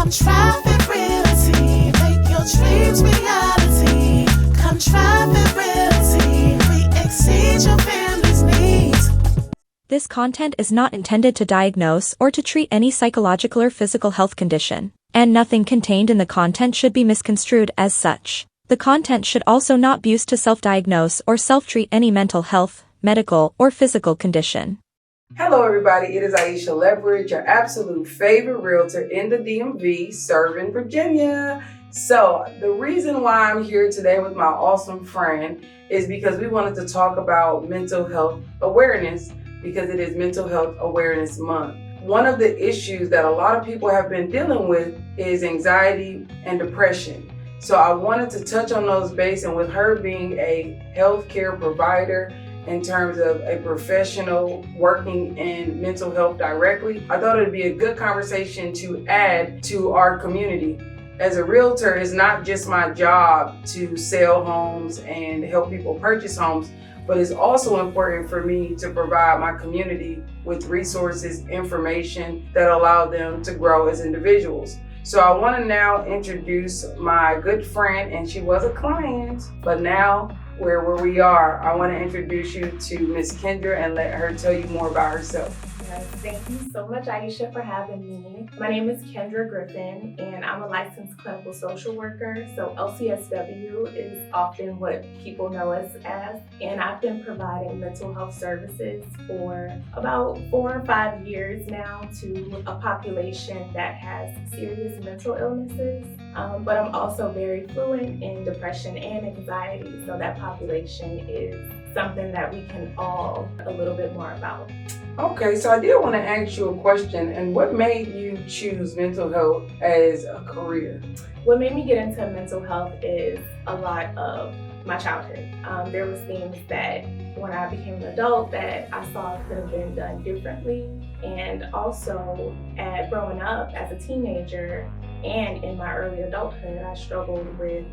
Come try Fit Realty. Make your dreams reality. Come try Fit Realty. We exceed your family's needs. This content is not intended to diagnose or to treat any psychological or physical health condition, and nothing contained in the content should be misconstrued as such. The content should also not be used to self-diagnose or self-treat any mental health, medical, or physical condition. Hello everybody, it is Ieshia Leverette, your absolute favorite realtor in the DMV, serving Virginia. So the reason why I'm here today with my awesome friend is because we wanted to talk about mental health awareness, because it is Mental Health Awareness Month. One of the issues that a lot of people have been dealing with is anxiety and depression. So I wanted to touch on those bases, and with her being a healthcare provider in terms of a professional working in mental health directly, I thought it'd be a good conversation to add to our community. As a realtor, it's not just my job to sell homes and help people purchase homes, but it's also important for me to provide my community with resources, information that allow them to grow as individuals. So I want to now introduce my good friend, and she was a client, but now where we are, I want to introduce you to Miss Kendra and let her tell you more about herself. Yes, thank you so much, Ieshia, for having me. My name is Kendra Griffin, and I'm a licensed clinical social worker. So LCSW is often what people know us as. And I've been providing mental health services for about 4 or 5 years now to a population that has serious mental illnesses. But I'm also very fluent in depression and anxiety. So that population is something that we can all a little bit more about. Okay, so I did want to ask you a question. And what made you choose mental health as a career? What made me get into mental health is a lot of my childhood. There was things that when I became an adult that I saw could have been done differently. And also growing up as a teenager and in my early adulthood, I struggled with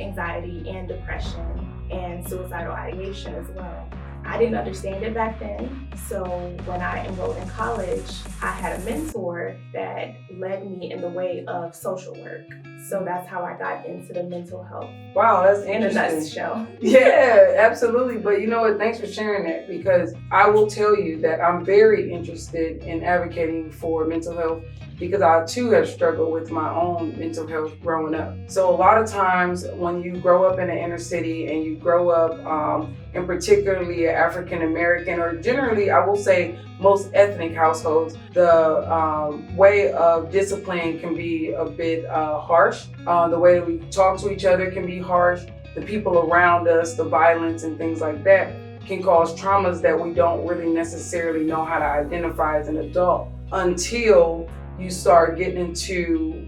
anxiety and depression and suicidal ideation as well. I didn't understand it back then, so when I enrolled in college, I had a mentor that led me in the way of social work. So that's how I got into the mental health. Wow, that's in a interesting. nutshell. Yeah, absolutely. But you know what? Thanks for sharing that, because I will tell you that I'm very interested in advocating for mental health, because I too have struggled with my own mental health growing up. So a lot of times when you grow up in the inner city and you grow up in particularly African American, or generally I will say most ethnic households, the way of discipline can be a bit harsh. The way that we talk to each other can be harsh. The people around us, the violence and things like that can cause traumas that we don't really necessarily know how to identify as an adult until you start getting into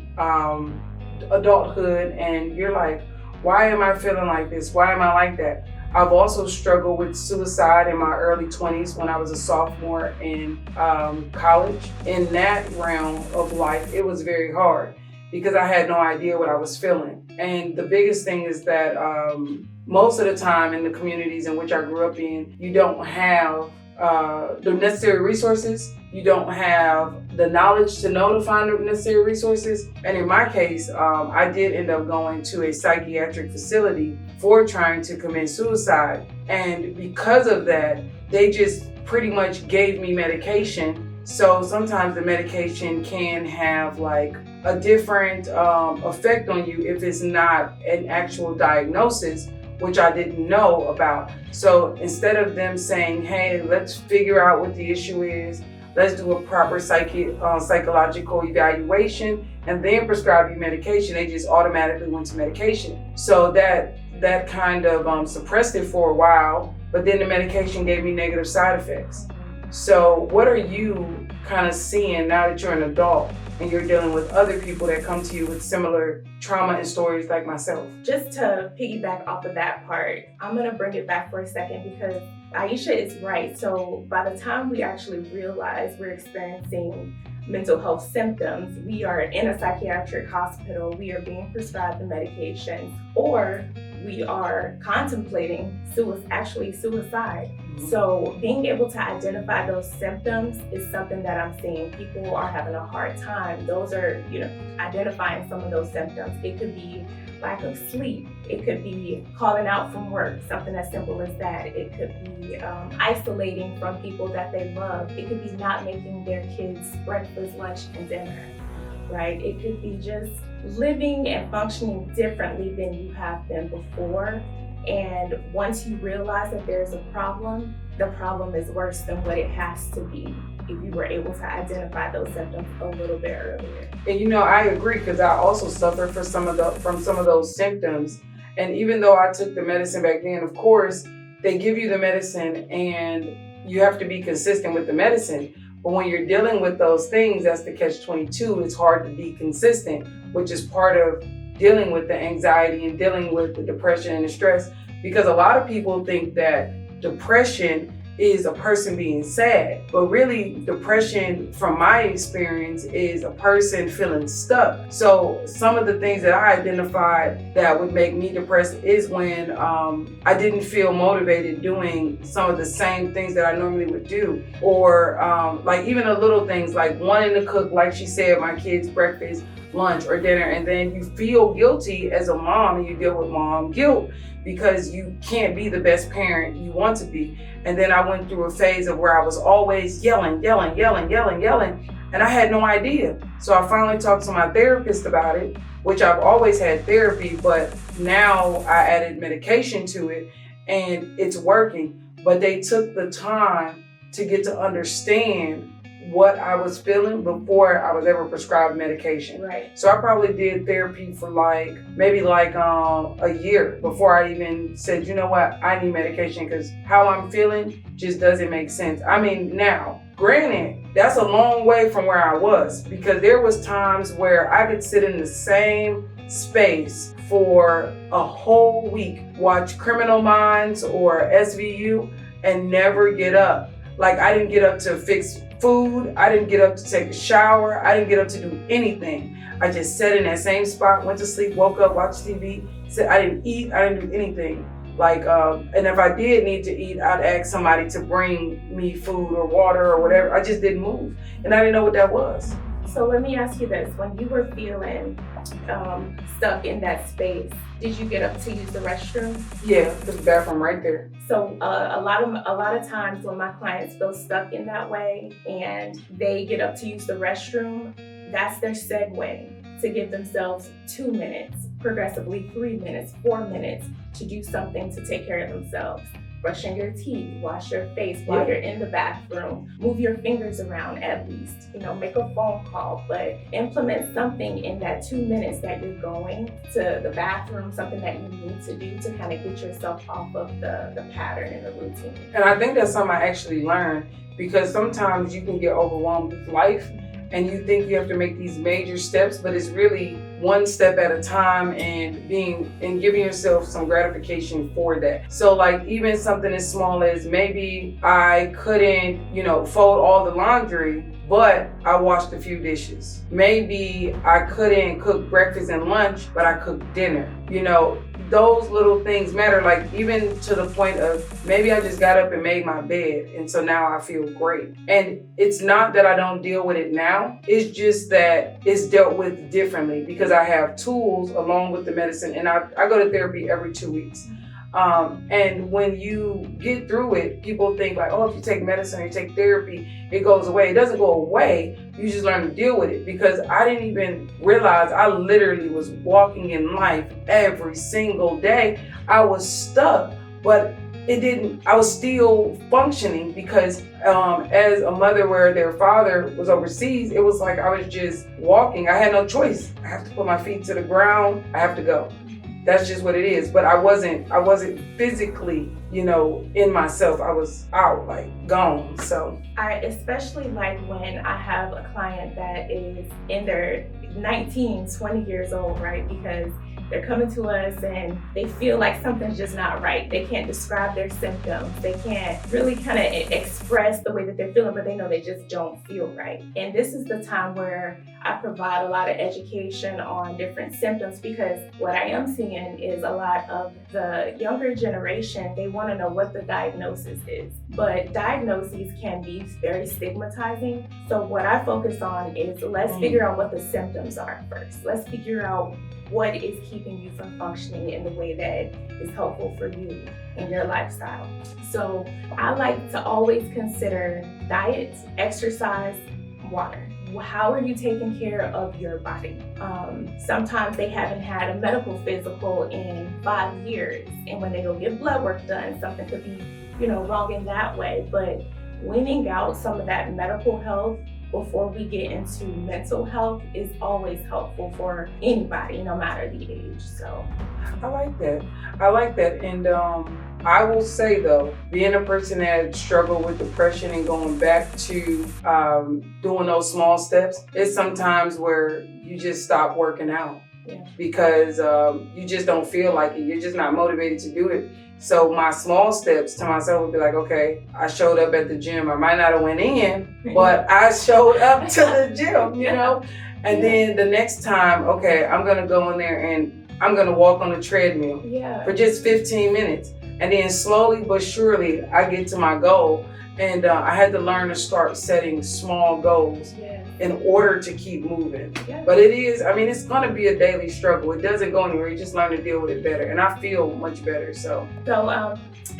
adulthood and you're like, why am I feeling like this? Why am I like that? I've also struggled with suicide in my early 20s when I was a sophomore in college. In that realm of life, it was very hard because I had no idea what I was feeling. And the biggest thing is that most of the time in the communities in which I grew up in, you don't have the necessary resources. You don't have the knowledge to know to find the necessary resources. And in my case, I did end up going to a psychiatric facility for trying to commit suicide. And because of that, they just pretty much gave me medication. So sometimes the medication can have like a different effect on you if it's not an actual diagnosis, which I didn't know about. So instead of them saying, hey, let's figure out what the issue is, let's do a proper psychological evaluation and then prescribe you medication, they just automatically went to medication. So that kind of suppressed it for a while, but then the medication gave me negative side effects. So what are you kind of seeing now that you're an adult and you're dealing with other people that come to you with similar trauma and stories like myself? Just to piggyback off of that part, I'm gonna bring it back for a second because Ieshia is right. So by the time we actually realize we're experiencing mental health symptoms, we are in a psychiatric hospital, we are being prescribed the medications, or we are contemplating suicide. So being able to identify those symptoms is something that I'm seeing. People are having a hard time. Those are, identifying some of those symptoms. It could be lack of sleep. It could be calling out from work, something as simple as that. It could be isolating from people that they love. It could be not making their kids breakfast, lunch, and dinner, right? It could be just living and functioning differently than you have been before. And once you realize that there's a problem, the problem is worse than what it has to be if you were able to identify those symptoms a little bit earlier. And I agree, because I also suffered from some of those symptoms. And even though I took the medicine back then, of course, they give you the medicine and you have to be consistent with the medicine. But when you're dealing with those things, that's the catch-22. It's hard to be consistent, which is part of dealing with the anxiety and dealing with the depression and the stress. Because a lot of people think that depression is a person being sad, but really depression, from my experience, is a person feeling stuck. So some of the things that I identified that would make me depressed is when I didn't feel motivated doing some of the same things that I normally would do, or like even the little things like wanting to cook, like she said, my kids' breakfast, lunch, or dinner, and then you feel guilty as a mom, and you deal with mom guilt because you can't be the best parent you want to be. And then I went through a phase of where I was always yelling, and I had no idea. So I finally talked to my therapist about it, which I've always had therapy, but now I added medication to it, and it's working. But they took the time to get to understand what I was feeling before I was ever prescribed medication. Right. So I probably did therapy for maybe a year before I even said, you know what, I need medication, because how I'm feeling just doesn't make sense. I mean, now, granted, that's a long way from where I was, because there was times where I could sit in the same space for a whole week, watch Criminal Minds or SVU, and never get up. Like, I didn't get up to fix food, I didn't get up to take a shower, I didn't get up to do anything. I just sat in that same spot, went to sleep, woke up, watched TV, said I didn't eat, I didn't do anything. And if I did need to eat, I'd ask somebody to bring me food or water or whatever. I just didn't move, and I didn't know what that was. So let me ask you this: when you were feeling stuck in that space, did you get up to use the restroom? Yeah, there's a bathroom right there. So a lot of times when my clients feel stuck in that way and they get up to use the restroom, that's their segue to give themselves 2 minutes, progressively 3 minutes, 4 minutes to do something to take care of themselves. Brushing your teeth, wash your face while you're in the bathroom, move your fingers around at least, make a phone call, but implement something in that 2 minutes that you're going to the bathroom, something that you need to do to kind of get yourself off of the pattern and the routine. And I think that's something I actually learned, because sometimes you can get overwhelmed with life and you think you have to make these major steps, but it's really one step at a time, and giving yourself some gratification for that. So even something as small as maybe I couldn't, fold all the laundry, but I washed a few dishes. Maybe I couldn't cook breakfast and lunch, but I cooked dinner. Those little things matter, even to the point of maybe I just got up and made my bed, and so now I feel great. And it's not that I don't deal with it now, it's just that it's dealt with differently because I have tools along with the medicine, and I go to therapy every 2 weeks. And when you get through it, people think if you take medicine or you take therapy, it goes away. It doesn't go away. You just learn to deal with it, because I didn't even realize I literally was walking in life every single day. I was stuck, but I was still functioning because as a mother where their father was overseas, it was like I was just walking. I had no choice. I have to put my feet to the ground. I have to go. That's just what it is. But I wasn't physically, in myself. I was out, gone. So I especially like when I have a client that is in their 19, 20 years old, right? Because they're coming to us and they feel like something's just not right. They can't describe their symptoms. They can't really kind of express the way that they're feeling, but they know they just don't feel right. And this is the time where I provide a lot of education on different symptoms, because what I am seeing is a lot of the younger generation, they want to know what the diagnosis is. But diagnoses can be very stigmatizing. So what I focus on is let's figure out what the symptoms are first. Let's figure out what is keeping you from functioning in the way that is helpful for you in your lifestyle. So I like to always consider diet, exercise, water. How are you taking care of your body? Sometimes they haven't had a medical physical in 5 years, and when they go get blood work done, something could be, wrong in that way. But weaning out some of that medical health before we get into mental health is always helpful for anybody, no matter the age. So I like that. And I will say though, being a person that struggled with depression and going back to doing those small steps, it's sometimes where you just stop working out because you just don't feel like it. You're just not motivated to do it. So my small steps to myself would be like, okay, I showed up at the gym. I might not have went in, but I showed up to the gym, And then the next time, okay, I'm going to go in there and I'm going to walk on the treadmill for just 15 minutes. And then slowly but surely, I get to my goal. And I had to learn to start setting small goals in order to keep moving. But it's going to be a daily struggle. It doesn't go anywhere. You just learn to deal with it better. And I feel much better. So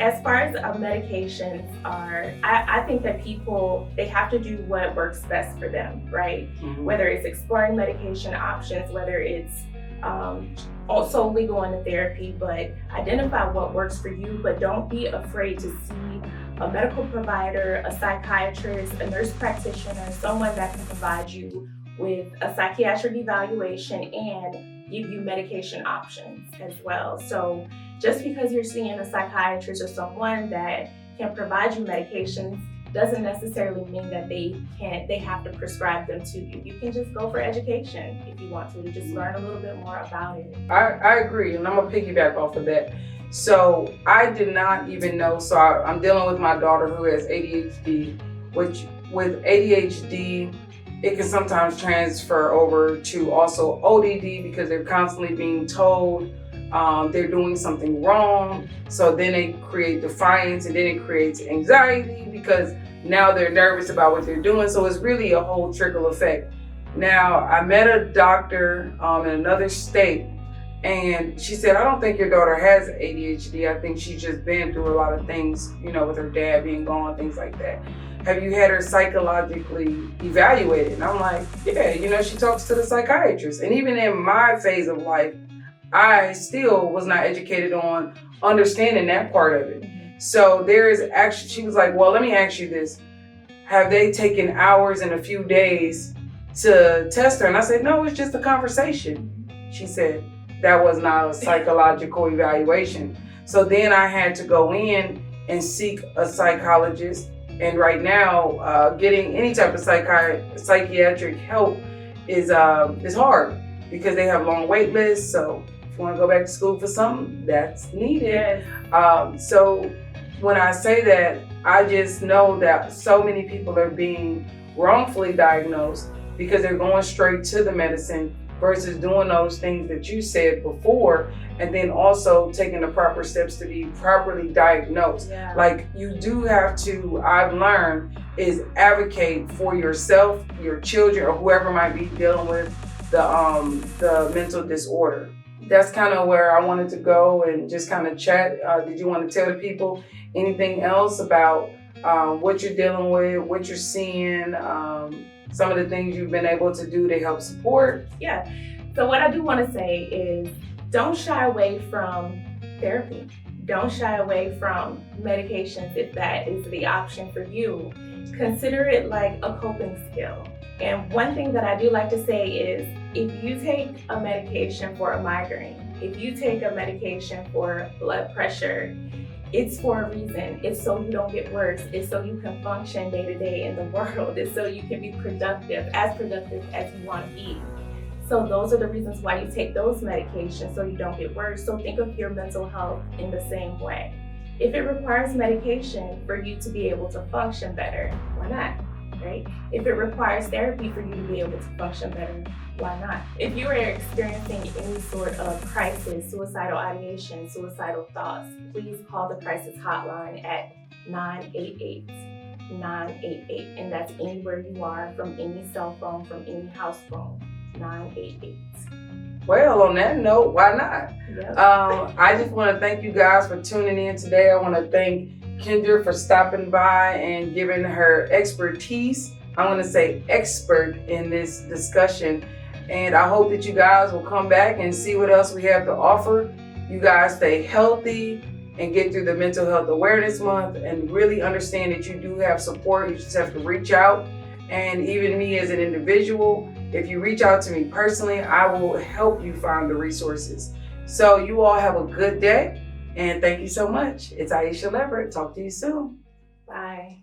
as far as medications are, I think that people, they have to do what works best for them, right? Mm-hmm. Whether it's exploring medication options, whether it's solely going to therapy, but identify what works for you, but don't be afraid to see a medical provider, a psychiatrist, a nurse practitioner, someone that can provide you with a psychiatric evaluation and give you medication options as well. So just because you're seeing a psychiatrist or someone that can provide you medications doesn't necessarily mean that they have to prescribe them to you. You can just go for education if you want to just learn a little bit more about it. I agree, and I'm gonna piggyback off of that. So I did not even know, so I'm dealing with my daughter who has ADHD, which with ADHD, it can sometimes transfer over to also ODD because they're constantly being told they're doing something wrong. So then they create defiance, and then it creates anxiety because now they're nervous about what they're doing. So it's really a whole trickle effect. Now, I met a doctor in another state, and she said, I don't think your daughter has ADHD. I think she's just been through a lot of things, with her dad being gone, things like that. Have you had her psychologically evaluated? And I'm like, yeah, she talks to the psychiatrist. And even in my phase of life, I still was not educated on understanding that part of it. Mm-hmm. So there is actually, she was like, well, let me ask you this. Have they taken hours and a few days to test her? And I said, no, it's just a conversation. She said, that was not a psychological evaluation. So then I had to go in and seek a psychologist. And right now, getting any type of psychiatric help is hard because they have long wait lists. So if you want to go back to school for something, that's needed. Yes. So when I say that, I just know that so many people are being wrongfully diagnosed because they're going straight to the medicine versus doing those things that you said before, and then also taking the proper steps to be properly diagnosed. Yeah. Like you do have to, I've learned, is advocate for yourself, your children, or whoever might be dealing with the mental disorder. That's kind of where I wanted to go and just kind of chat. Did you want to tell the people anything else about what you're dealing with, what you're seeing, some of the things you've been able to do to help support? Yeah. So what I do want to say is don't shy away from therapy. Don't shy away from medications if that is the option for you. Consider it like a coping skill. And one thing that I do like to say is if you take a medication for a migraine, if you take a medication for blood pressure, it's for a reason. It's so you don't get worse. It's so you can function day to day in the world. It's so you can be productive as you want to be. So those are the reasons why you take those medications, so you don't get worse. So think of your mental health in the same way. If it requires medication for you to be able to function better, why not? Right? If it requires therapy for you to be able to function better, why not? If you are experiencing any sort of crisis, suicidal ideation, suicidal thoughts, please call the crisis hotline at 988-988. And that's anywhere you are, from any cell phone, from any house phone, 988. Well, on that note, why not? Yep. I just want to thank you guys for tuning in today. I want to thank Kendra for stopping by and giving her expertise. I want to say expert in this discussion. And I hope that you guys will come back and see what else we have to offer. You guys stay healthy and get through the Mental Health Awareness Month and really understand that you do have support. You just have to reach out. And even me as an individual, if you reach out to me personally, I will help you find the resources. So you all have a good day. And thank you so much. It's Ieshia Leverette. Talk to you soon. Bye.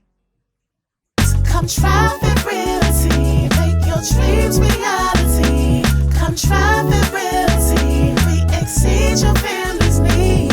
Come try Realty, make your dreams reality. Come try Realty, we exceed your family's needs.